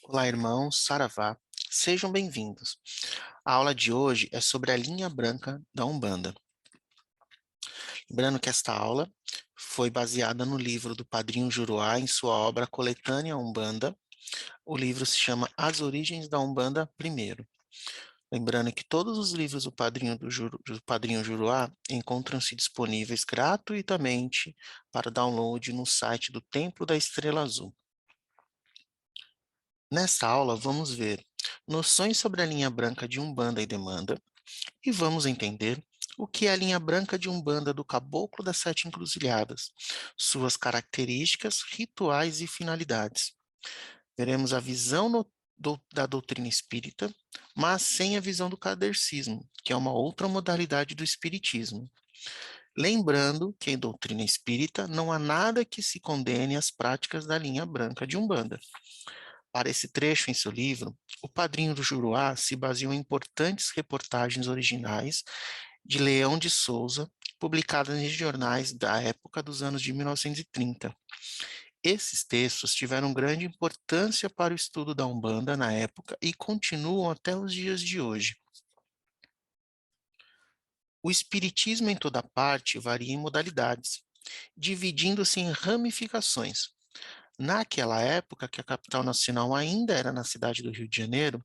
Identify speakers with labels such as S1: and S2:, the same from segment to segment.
S1: Olá, irmãos, Saravá, sejam bem-vindos. A aula de hoje é sobre a linha branca da Umbanda. Lembrando que esta aula foi baseada no livro do Padrinho Juruá em sua obra Coletânea Umbanda. O livro se chama As Origens da Umbanda Primeiro. Lembrando que todos os livros do Padrinho Juruá encontram-se disponíveis gratuitamente para download no site do Templo da Estrela Azul. Nesta aula, vamos ver noções sobre a linha branca de Umbanda e Demanda e vamos entender o que é a linha branca de Umbanda do Caboclo das Sete Encruzilhadas, suas características, rituais e finalidades. Veremos a visão da doutrina espírita, mas sem a visão do kardecismo, que é uma outra modalidade do espiritismo. Lembrando que em doutrina espírita não há nada que se condene às práticas da linha branca de Umbanda. Para esse trecho em seu livro, o Padrinho do Juruá se baseou em importantes reportagens originais de Leão de Souza, publicadas em jornais da época dos anos de 1930. Esses textos tiveram grande importância para o estudo da Umbanda na época e continuam até os dias de hoje. O espiritismo em toda parte varia em modalidades, dividindo-se em ramificações. Naquela época, que a capital nacional ainda era na cidade do Rio de Janeiro,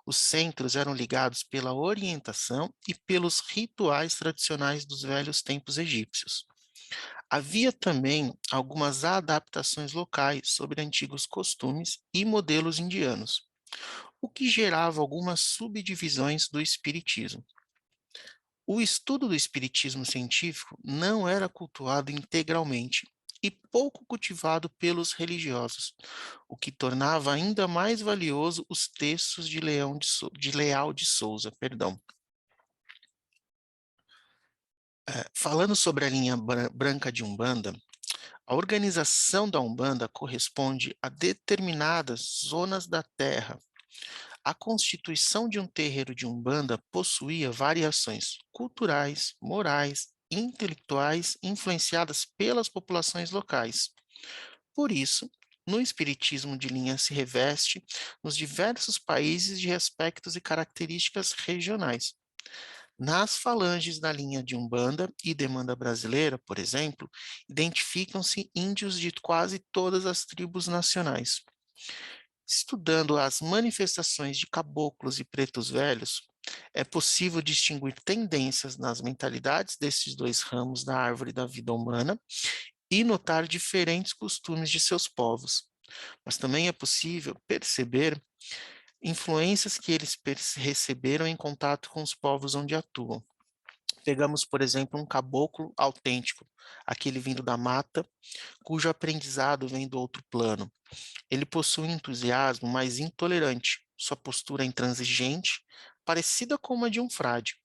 S1: os centros eram ligados pela orientação e pelos rituais tradicionais dos velhos tempos egípcios. Havia também algumas adaptações locais sobre antigos costumes e modelos indianos, o que gerava algumas subdivisões do espiritismo. O estudo do espiritismo científico não era cultuado integralmente e pouco cultivado pelos religiosos, o que tornava ainda mais valioso os textos de Leal de Souza, perdão. Falando sobre a linha branca de Umbanda, a organização da Umbanda corresponde a determinadas zonas da terra. A constituição de um terreiro de Umbanda possuía variações culturais, morais, intelectuais influenciadas pelas populações locais. Por isso, no espiritismo de linha se reveste nos diversos países de aspectos e características regionais. Nas falanges da linha de Umbanda e Demanda brasileira, por exemplo, identificam-se índios de quase todas as tribos nacionais. Estudando as manifestações de caboclos e pretos velhos, é possível distinguir tendências nas mentalidades desses dois ramos da árvore da vida humana e notar diferentes costumes de seus povos. Mas também é possível perceber influências que eles receberam em contato com os povos onde atuam. Pegamos, por exemplo, um caboclo autêntico, aquele vindo da mata, cujo aprendizado vem do outro plano. Ele possui um entusiasmo mais intolerante, sua postura é intransigente, parecida com a de um frade.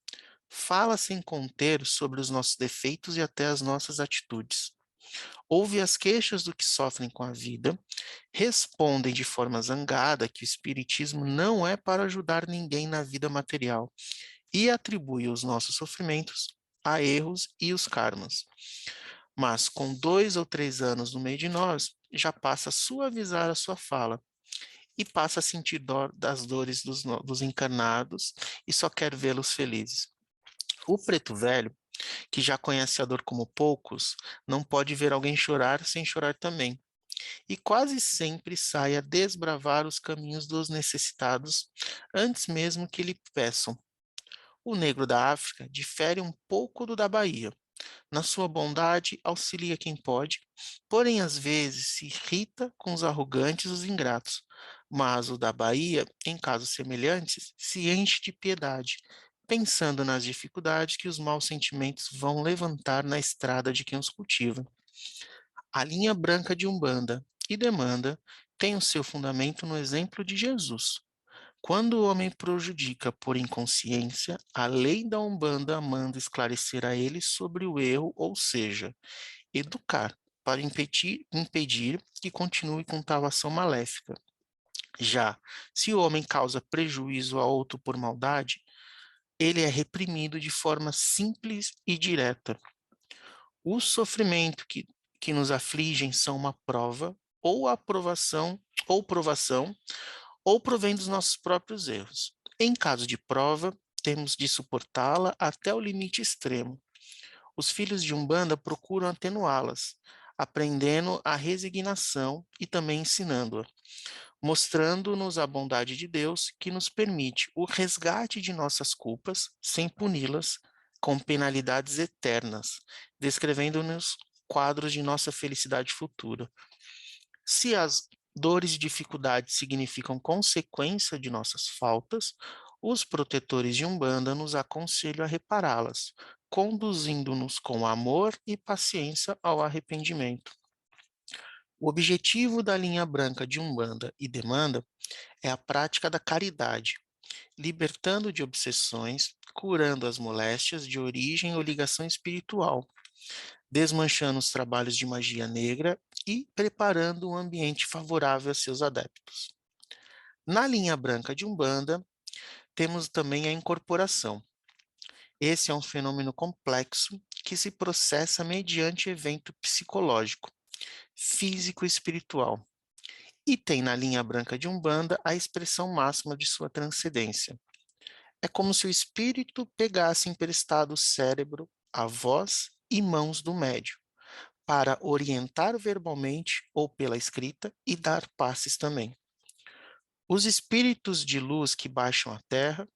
S1: Fala sem conter sobre os nossos defeitos e até as nossas atitudes. Ouve as queixas do que sofrem com a vida, respondem de forma zangada que o espiritismo não é para ajudar ninguém na vida material e atribui os nossos sofrimentos a erros e os karmas. Mas com 2 ou 3 anos no meio de nós, já passa a suavizar a sua fala e passa a sentir dor das dores dos encarnados e só quer vê-los felizes. O preto velho, que já conhece a dor como poucos, não pode ver alguém chorar sem chorar também, e quase sempre sai a desbravar os caminhos dos necessitados antes mesmo que lhe peçam. O negro da África difere um pouco do da Bahia. Na sua bondade, auxilia quem pode, porém às vezes se irrita com os arrogantes e os ingratos. Mas o da Bahia, em casos semelhantes, se enche de piedade, pensando nas dificuldades que os maus sentimentos vão levantar na estrada de quem os cultiva. A linha branca de Umbanda e Demanda tem o seu fundamento no exemplo de Jesus. Quando o homem prejudica por inconsciência, a lei da Umbanda manda esclarecer a ele sobre o erro, ou seja, educar, para impedir que continue com tal ação maléfica. Já, se o homem causa prejuízo a outro por maldade, ele é reprimido de forma simples e direta. O sofrimento que nos afligem são uma prova ou aprovação ou provação ou provém dos nossos próprios erros. Em caso de prova, temos de suportá-la até o limite extremo. Os filhos de Umbanda procuram atenuá-las, aprendendo a resignação e também ensinando-a, mostrando-nos a bondade de Deus que nos permite o resgate de nossas culpas sem puni-las com penalidades eternas, descrevendo-nos quadros de nossa felicidade futura. Se as dores e dificuldades significam consequência de nossas faltas, os protetores de Umbanda nos aconselham a repará-las, conduzindo-nos com amor e paciência ao arrependimento. O objetivo da linha branca de Umbanda e Demanda é a prática da caridade, libertando de obsessões, curando as moléstias de origem ou ligação espiritual, desmanchando os trabalhos de magia negra e preparando um ambiente favorável a seus adeptos. Na linha branca de Umbanda, temos também a incorporação. Esse é um fenômeno complexo que se processa mediante evento psicológico, físico e espiritual. E tem na linha branca de Umbanda a expressão máxima de sua transcendência. É como se o espírito pegasse emprestado o cérebro, a voz e mãos do médium, para orientar verbalmente ou pela escrita e dar passes também. Os espíritos de luz que baixam à Terra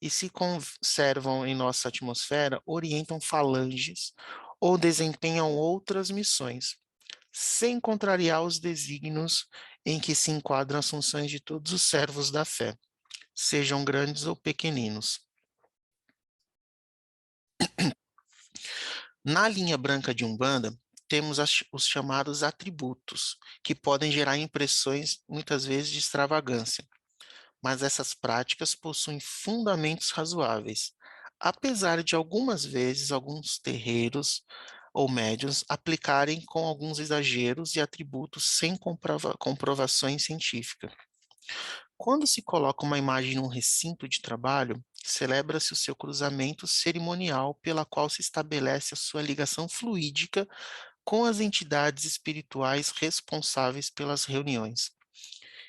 S1: e se conservam em nossa atmosfera orientam falanges ou desempenham outras missões, sem contrariar os desígnios em que se enquadram as funções de todos os servos da fé, sejam grandes ou pequeninos. Na linha branca de Umbanda, temos os chamados atributos, que podem gerar impressões, muitas vezes, de extravagância, mas essas práticas possuem fundamentos razoáveis, apesar de algumas vezes alguns terreiros ou médiuns aplicarem com alguns exageros e atributos sem comprovações científicas. Quando se coloca uma imagem num recinto de trabalho, celebra-se o seu cruzamento cerimonial pela qual se estabelece a sua ligação fluídica com as entidades espirituais responsáveis pelas reuniões.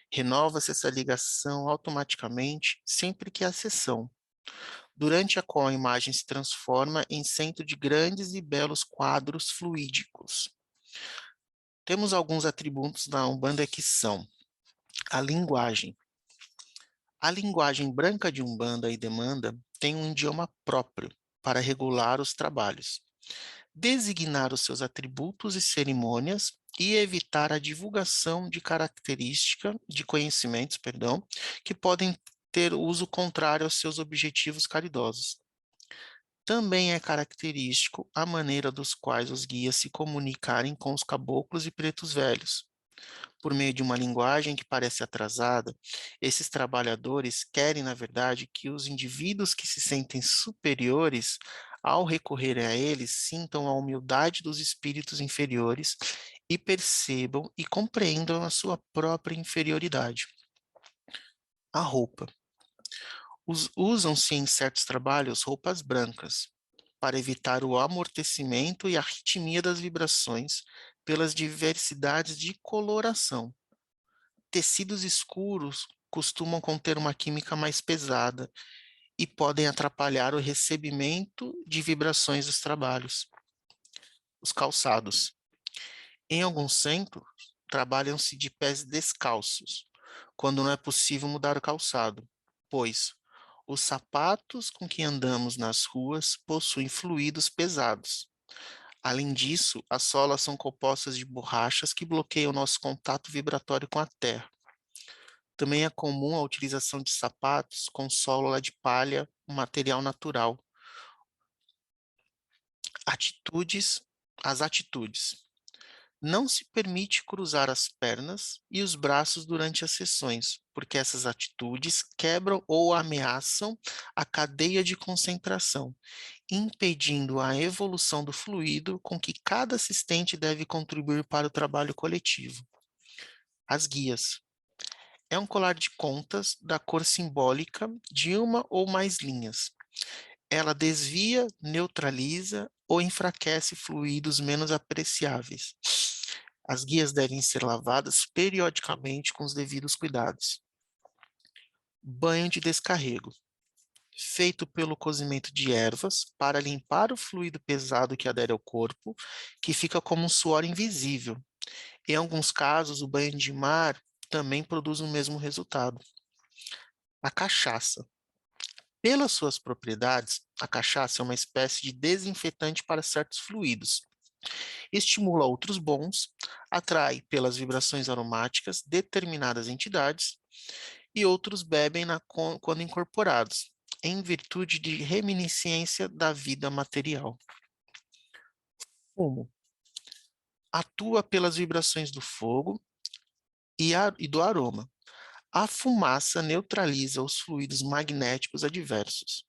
S1: Renova-se essa ligação automaticamente sempre que há sessão, durante a qual a imagem se transforma em centro de grandes e belos quadros fluídicos. Temos alguns atributos da Umbanda que são a linguagem. A linguagem branca de Umbanda e Demanda tem um idioma próprio para regular os trabalhos, designar os seus atributos e cerimônias e evitar a divulgação de conhecimentos, que podem ter uso contrário aos seus objetivos caridosos. Também é característico a maneira dos quais os guias se comunicarem com os caboclos e pretos velhos. Por meio de uma linguagem que parece atrasada, esses trabalhadores querem, na verdade, que os indivíduos que se sentem superiores, ao recorrerem a eles, sintam a humildade dos espíritos inferiores e percebam e compreendam a sua própria inferioridade. A roupa. Usam-se em certos trabalhos roupas brancas, para evitar o amortecimento e a arritmia das vibrações pelas diversidades de coloração. Tecidos escuros costumam conter uma química mais pesada e podem atrapalhar o recebimento de vibrações dos trabalhos. Os calçados. Em alguns centros, trabalham-se de pés descalços, quando não é possível mudar o calçado, pois os sapatos com que andamos nas ruas possuem fluidos pesados. Além disso, as solas são compostas de borrachas que bloqueiam nosso contato vibratório com a terra. Também é comum a utilização de sapatos com sóla de palha, um material natural. As atitudes. Não se permite cruzar as pernas e os braços durante as sessões, porque essas atitudes quebram ou ameaçam a cadeia de concentração, impedindo a evolução do fluido com que cada assistente deve contribuir para o trabalho coletivo. As guias. É um colar de contas da cor simbólica de uma ou mais linhas. Ela desvia, neutraliza ou enfraquece fluidos menos apreciáveis. As guias devem ser lavadas periodicamente com os devidos cuidados. Banho de descarrego, feito pelo cozimento de ervas para limpar o fluido pesado que adere ao corpo, que fica como um suor invisível. Em alguns casos, o banho de mar também produz o mesmo resultado. A cachaça. Pelas suas propriedades, a cachaça é uma espécie de desinfetante para certos fluidos. Estimula outros bons, atrai pelas vibrações aromáticas determinadas entidades e outros bebem quando incorporados, em virtude de reminiscência da vida material. Fumo. Atua pelas vibrações do fogo e do aroma. A fumaça neutraliza os fluidos magnéticos adversos.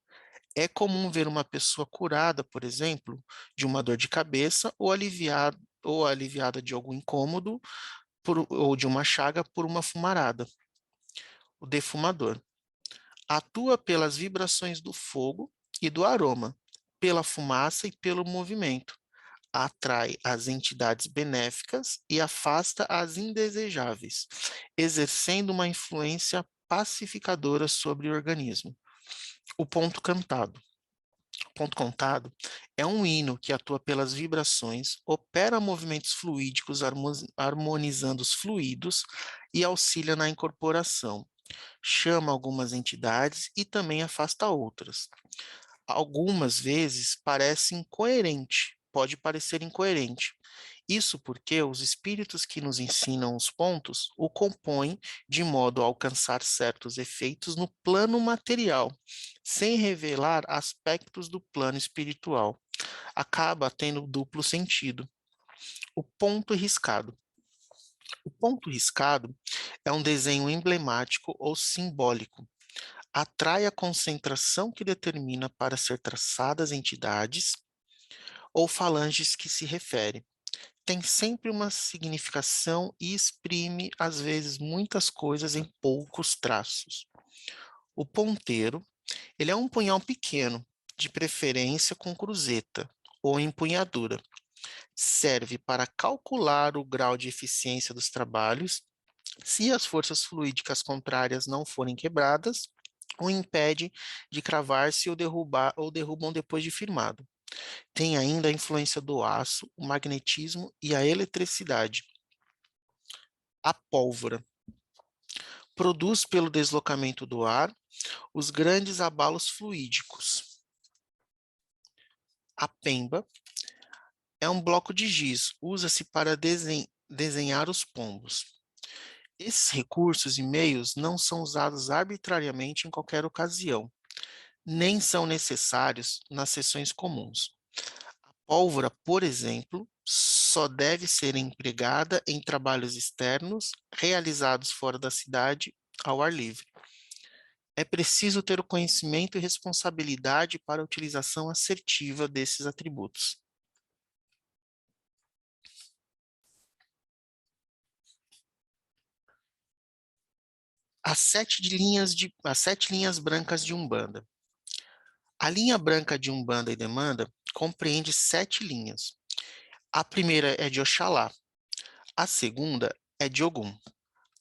S1: É comum ver uma pessoa curada, por exemplo, de uma dor de cabeça ou aliviada de algum incômodo ou de uma chaga por uma fumarada. O defumador atua pelas vibrações do fogo e do aroma, pela fumaça e pelo movimento. Atrai as entidades benéficas e afasta as indesejáveis, exercendo uma influência pacificadora sobre o organismo. O ponto cantado. O ponto contado é um hino que atua pelas vibrações, opera movimentos fluídicos, harmonizando os fluidos e auxilia na incorporação. Chama algumas entidades e também afasta outras. Algumas vezes parece incoerente, pode parecer incoerente. Isso porque os espíritos que nos ensinam os pontos o compõem de modo a alcançar certos efeitos no plano material, sem revelar aspectos do plano espiritual. Acaba tendo duplo sentido. O ponto riscado. O ponto riscado é um desenho emblemático ou simbólico. Atrai a concentração que determina para ser traçadas entidades ou falanges que se refere. Tem sempre uma significação e exprime, às vezes, muitas coisas em poucos traços. O ponteiro, ele é um punhal pequeno, de preferência com cruzeta ou empunhadura. Serve para calcular o grau de eficiência dos trabalhos se as forças fluídicas contrárias não forem quebradas, o impede de cravar-se ou derrubam depois de firmado. Tem ainda a influência do aço, o magnetismo e a eletricidade. A pólvora produz pelo deslocamento do ar os grandes abalos fluídicos. A pemba é um bloco de giz, usa-se para desenhar os pombos. Esses recursos e meios não são usados arbitrariamente em qualquer ocasião, nem são necessários nas sessões comuns. A pólvora, por exemplo, só deve ser empregada em trabalhos externos realizados fora da cidade, ao ar livre. É preciso ter o conhecimento e responsabilidade para a utilização assertiva desses atributos. As sete linhas brancas de Umbanda. A linha branca de Umbanda e Demanda compreende 7 linhas. A primeira é de Oxalá, a segunda é de Ogum,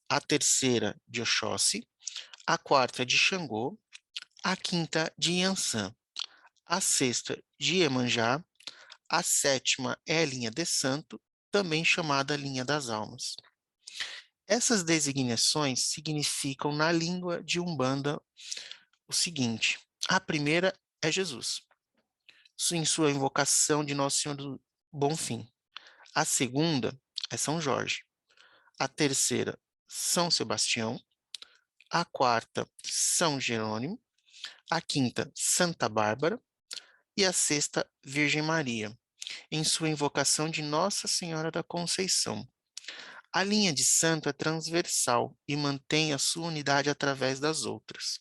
S1: a terceira de Oxóssi, a quarta de Xangô, a quinta de Iansã, a sexta de Iemanjá, a sétima é a linha de Santo, também chamada linha das almas. Essas designações significam na língua de Umbanda o seguinte: a primeira é Jesus, em sua invocação de Nosso Senhor do Bonfim. A segunda é São Jorge. A terceira, São Sebastião. A quarta, São Jerônimo. A quinta, Santa Bárbara. E a sexta, Virgem Maria, em sua invocação de Nossa Senhora da Conceição. A linha de santo é transversal e mantém a sua unidade através das outras.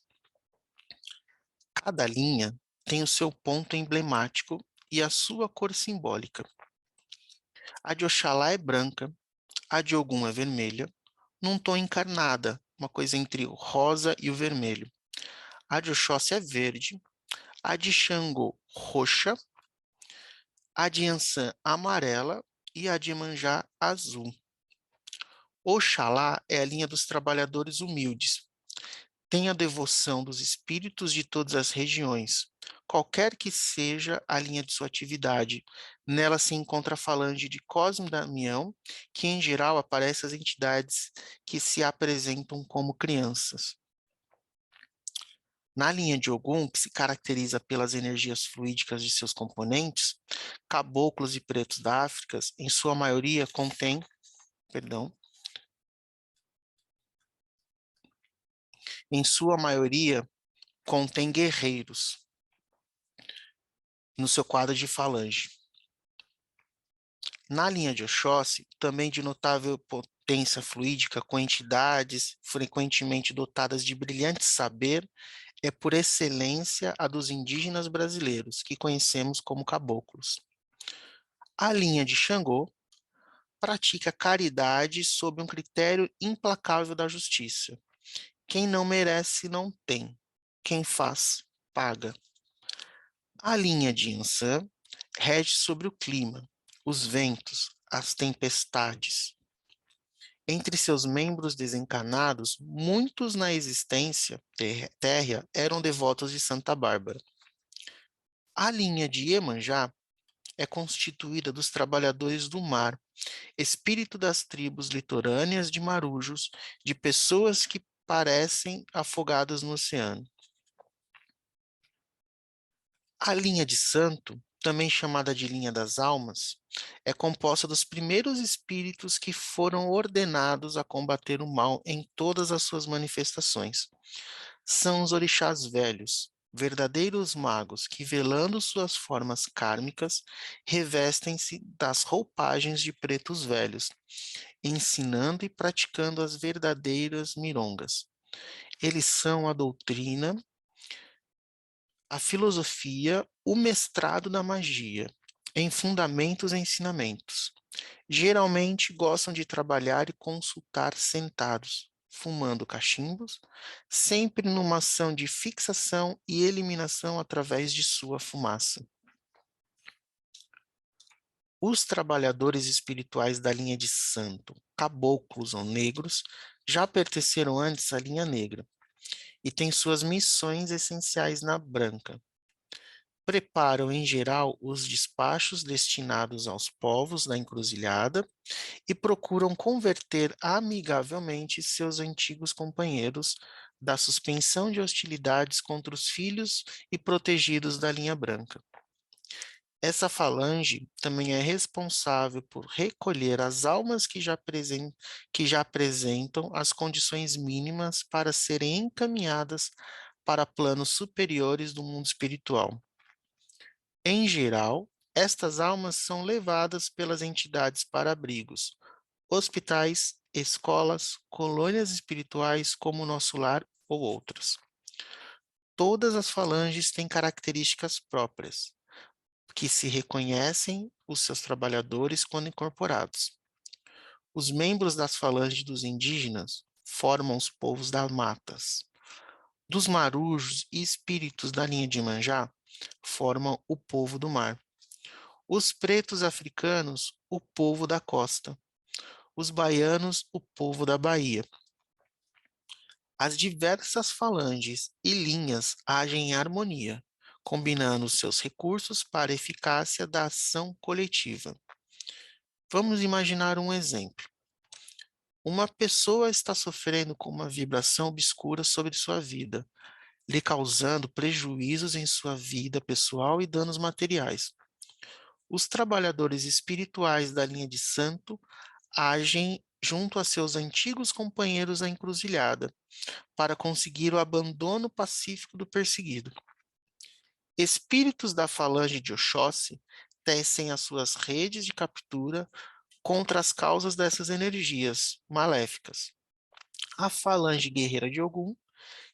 S1: Cada linha tem o seu ponto emblemático e a sua cor simbólica. A de Oxalá é branca, a de Ogum é vermelha, num tom encarnada, uma coisa entre o rosa e o vermelho. A de Oxóssi é verde, a de Xangô roxa, a de Iansã amarela e a de Iemanjá azul. Oxalá é a linha dos trabalhadores humildes. Tem a devoção dos espíritos de todas as regiões, qualquer que seja a linha de sua atividade. Nela se encontra a falange de Cosme e Damião, que em geral aparece as entidades que se apresentam como crianças. Na linha de Ogum, que se caracteriza pelas energias fluídicas de seus componentes, caboclos e pretos da África, em sua maioria perdão, em sua maioria contém guerreiros no seu quadro de falange. Na linha de Oxóssi, também de notável potência fluídica, com entidades frequentemente dotadas de brilhante saber, é por excelência a dos indígenas brasileiros, que conhecemos como caboclos. A linha de Xangô pratica caridade sob um critério implacável da justiça. Quem não merece, não tem. Quem faz, paga. A linha de Ansan rege sobre o clima, os ventos, as tempestades. Entre seus membros desencarnados, muitos na existência térrea eram devotos de Santa Bárbara. A linha de Iemanjá é constituída dos trabalhadores do mar, espírito das tribos litorâneas de marujos, de pessoas que parecem afogadas no oceano. A linha de Santo, também chamada de linha das almas, é composta dos primeiros espíritos que foram ordenados a combater o mal em todas as suas manifestações. São os orixás velhos, verdadeiros magos que, velando suas formas kármicas, revestem-se das roupagens de pretos velhos, ensinando e praticando as verdadeiras mirongas. Eles são a doutrina, a filosofia, o mestrado na magia, em fundamentos e ensinamentos. Geralmente gostam de trabalhar e consultar sentados, fumando cachimbos, sempre numa ação de fixação e eliminação através de sua fumaça. Os trabalhadores espirituais da linha de santo, caboclos ou negros, já pertenceram antes à linha negra e têm suas missões essenciais na branca. Preparam, em geral, os despachos destinados aos povos da encruzilhada e procuram converter amigavelmente seus antigos companheiros da suspensão de hostilidades contra os filhos e protegidos da linha branca. Essa falange também é responsável por recolher as almas que já apresentam as condições mínimas para serem encaminhadas para planos superiores do mundo espiritual. Em geral, estas almas são levadas pelas entidades para abrigos, hospitais, escolas, colônias espirituais como o Nosso Lar ou outras. Todas as falanges têm características próprias, que se reconhecem os seus trabalhadores quando incorporados. Os membros das falanges dos indígenas formam os povos das matas. Dos marujos e espíritos da linha de Manjá formam o povo do mar. Os pretos africanos, o povo da costa. Os baianos, o povo da Bahia. As diversas falanges e linhas agem em harmonia, combinando seus recursos para a eficácia da ação coletiva. Vamos imaginar um exemplo. Uma pessoa está sofrendo com uma vibração obscura sobre sua vida, lhe causando prejuízos em sua vida pessoal e danos materiais. Os trabalhadores espirituais da linha de santo agem junto a seus antigos companheiros da encruzilhada, para conseguir o abandono pacífico do perseguido. Espíritos da falange de Oxóssi tecem as suas redes de captura contra as causas dessas energias maléficas. A falange guerreira de Ogum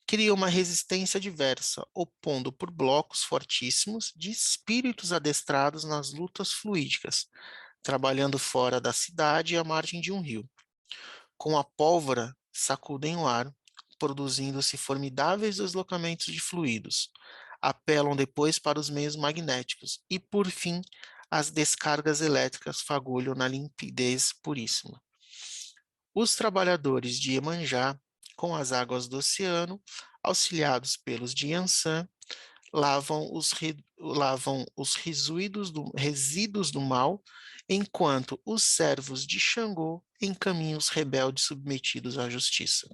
S1: cria uma resistência diversa, opondo por blocos fortíssimos de espíritos adestrados nas lutas fluídicas, trabalhando fora da cidade e à margem de um rio. Com a pólvora, sacudem o ar, produzindo-se formidáveis deslocamentos de fluidos. Apelam depois para os meios magnéticos e, por fim, as descargas elétricas fagulham na limpidez puríssima. Os trabalhadores de Iemanjá com as águas do oceano, auxiliados pelos de Yansan, resíduos do mal, enquanto os servos de Xangô encaminham os rebeldes submetidos à justiça.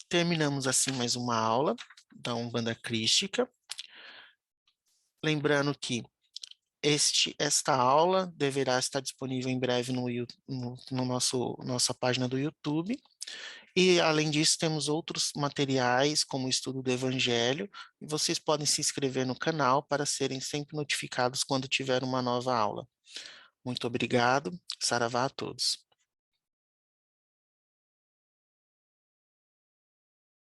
S1: Terminamos assim mais uma aula da Umbanda Crística. Lembrando que esta aula deverá estar disponível em breve no nossa página do YouTube. E, além disso, temos outros materiais, como o estudo do Evangelho, e vocês podem se inscrever no canal para serem sempre notificados quando tiver uma nova aula. Muito obrigado. Saravá a todos.